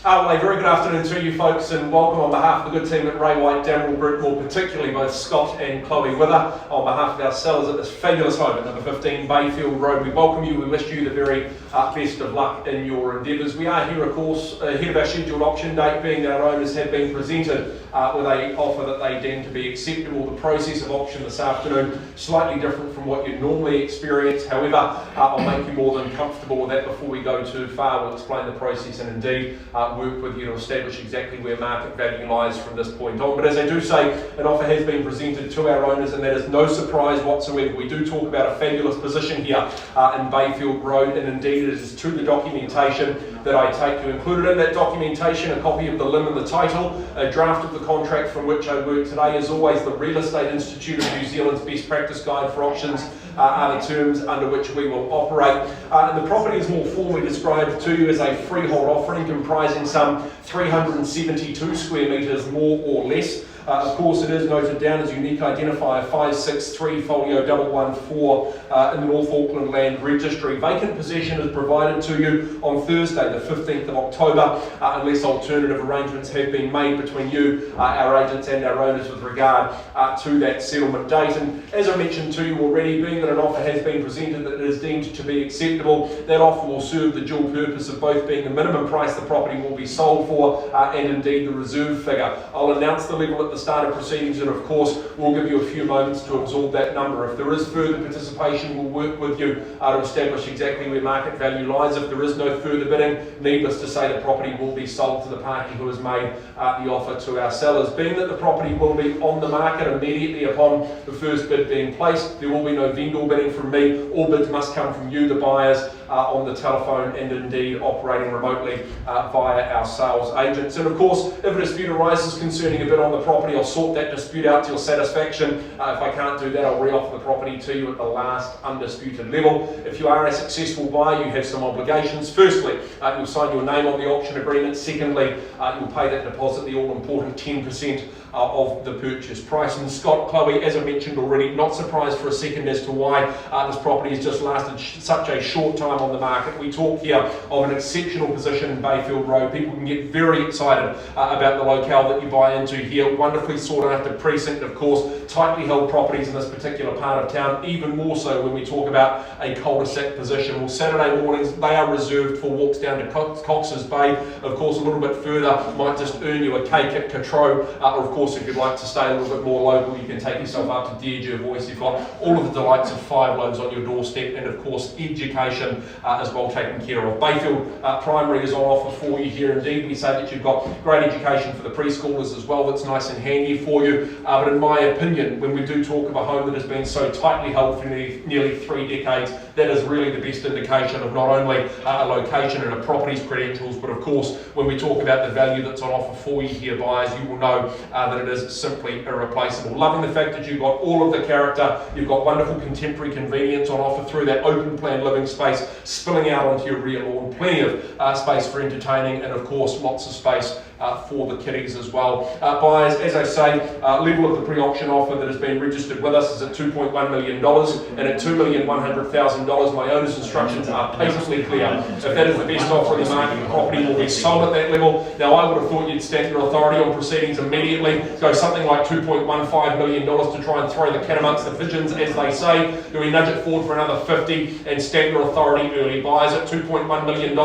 Well, a very good afternoon to you folks, and welcome on behalf of the good team at Ray White, Damerel, Brentmore, particularly both Scott and Chloe Wither, on behalf of our sellers at this fabulous home at number 15 Bayfield Road. We welcome you, we wish you the very best of luck in your endeavours. We are here, of course, ahead of our scheduled auction date, being that our owners have been presented with an offer that they deem to be acceptable. The process of auction this afternoon, slightly different from what you normally experience. However, I'll make you more than comfortable with that before we go too far. We'll explain the process and indeed work with you to establish exactly where market value lies from this point on. But as I do say, an offer has been presented to our owners, and that is no surprise whatsoever. We do talk about a fabulous position here in Bayfield Road, and indeed it is to the documentation that I take you. Included in that documentation, a copy of the limb and the title, a draft of the contract from which I work today. As always, the Real Estate Institute of New Zealand's best practice guide for auctions are the terms under which we will operate. And the property is more formally described to you as a freehold offering comprising some 372 square metres more or less. Of course, it is noted down as unique identifier 563 folio 114 in the North Auckland Land Registry. Vacant possession is provided to you on Thursday, the 15th of October, unless alternative arrangements have been made between you, our agents and our owners with regard to that settlement date. And as I mentioned to you already, being that an offer has been presented that is deemed to be acceptable, that offer will serve the dual purpose of both being the minimum price the property will be sold for and indeed the reserve figure. I'll announce the level at the start of proceedings, and of course we'll give you a few moments to absorb that number. If there is further participation, we'll work with you to establish exactly where market value lies. If there is no further bidding, needless to say, the property will be sold to the party who has made the offer to our sellers. Being that the property will be on the market immediately upon the first bid being placed, there will be no vendor bidding from me. All bids must come from you, the buyers, on the telephone and indeed operating remotely via our sales agents. And of course, if a dispute arises concerning a bid on the property, I'll sort that dispute out to your satisfaction. If I can't do that, I'll re-offer the property to you at the last undisputed level. If you are a successful buyer, you have some obligations. Firstly, you'll sign your name on the auction agreement. Secondly, you'll pay that deposit, the all-important 10% of the purchase price. And Scott, Chloe, as I mentioned already, not surprised for a second as to why this property has just lasted such a short time on the market. We talk here of an exceptional position in Bayfield Road. People can get very excited about the locale that you buy into here. Wonderfully sought after precinct, of course, tightly held properties in this particular part of town, even more so when we talk about a cul-de-sac position. Well, Saturday mornings, they are reserved for walks down to Cox's Bay. Of course, a little bit further might just earn you a cake at Catrow, or of course, if you'd like to stay a little bit more local, you can take yourself up to Deirdre-Voice. You've got all of the delights of Five Loaves on your doorstep, and of course education as well taken care of. Bayfield Primary is on offer for you here. Indeed, we say that you've got great education for the preschoolers as well. That's nice and handy for you. But in my opinion, when we do talk of a home that has been so tightly held for nearly 3 decades, that is really the best indication of not only a location and a property's credentials, but of course, when we talk about the value that's on offer for you here, buyers, you will know that it is simply irreplaceable. Loving the fact that you've got all of the character, you've got wonderful contemporary convenience on offer through that open plan living space spilling out onto your rear lawn, plenty of space for entertaining, and of course lots of space for the kiddies as well. Buyers, as I say, level of the pre-auction offer that has been registered with us is at $2.1 million, and at $2,100,000 my owner's instructions are patently clear. If that is the best offer in the market, the property will be sold at that level. Now I would have thought you'd stamp your authority on proceedings immediately, go something like $2.15 million to try and throw the cat amongst the pigeons, as they say. Do we nudge it forward for another 50 and stamp your authority early? Buyers at $2.1 million,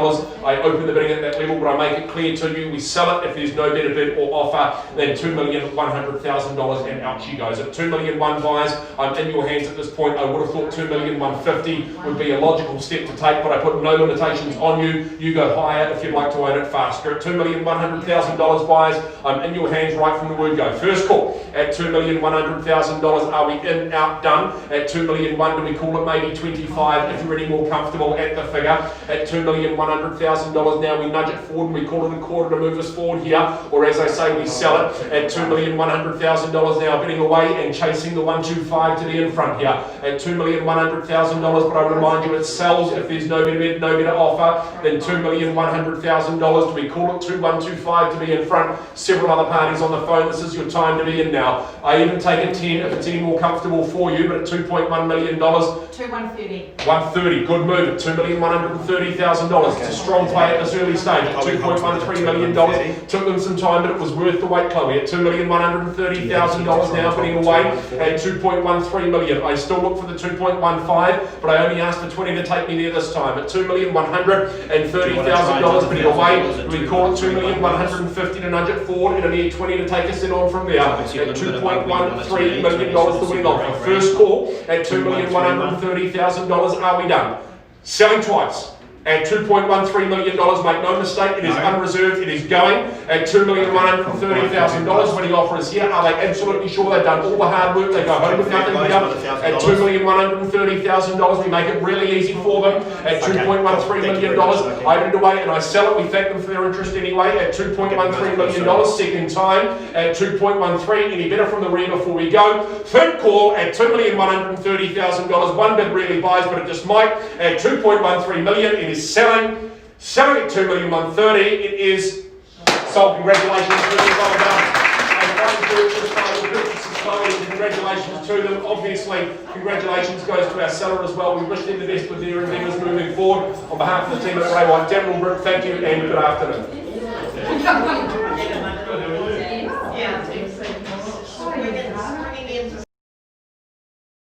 I open the bidding at that level, but I make it clear to you, we sell it if there's no better bid or offer than $2,100,000, and out she goes. At $2 million buyers, I'm in your hands at this point. I would have thought $2,150,000 would be a logical step to take, but I put no limitations on you. You go higher if you'd like to own it faster. At $2,100,000 buyers, I'm in your hands right from the word go. First call at $2,100,000. Are we in, out, done? At $2 million, do we call it maybe 25 if you're any more comfortable at the figure? At $2,100,000, now we nudge it forward and we call it a quarter to move us forward. Ford here, or as I say, we sell it at $2,100,000 now, bidding away and chasing the 125 to be in front here at $2,100,000. But I remind you, it sells if there's no bidder offer, then $2,100,000. Do we call it 2125 to be in front? Several other parties on the phone. This is your time to be in now. I even take a 10 if it's any more comfortable for you, but at $2.1 million. 130. 130, good move at $2,130,000. It's a strong play at this early stage at $2.13 million. Took them some time, but it was worth the wait, Chloe. At $2,130,000 now, bidding away at $2.13 million. I still look for the 2.15, but I only asked for 20 to take me there this time. At $2,130,000, bidding away. We call it $2,150,000 to nudge it forward, and a mere 20 to take us in on from there. At $2.13 million, the winning offer. First call at $2,130,000. Are we done? Selling twice at $2.13 million. Make no mistake, it is unreserved. It is going at $2,130,000. Winning offer is here. Are they absolutely sure they've done all the hard work? They go home with nothing here at $2,130,000. We make it really easy for them at $2.13 million. I bid away and I sell it. We thank them for their interest anyway at $2.13 million. Second time at $2.13. Any better from the rear before we go? Third call at $2,130,000. One bid really buys, but it just might at $2.13 million. It is selling at $2,130,000. It is sold. Congratulations to them. Well done. Congratulations to them. Obviously, congratulations goes to our seller as well. We wish them the best with their endeavours moving forward. On behalf of the team at Ray White Dental Group, thank you and good afternoon.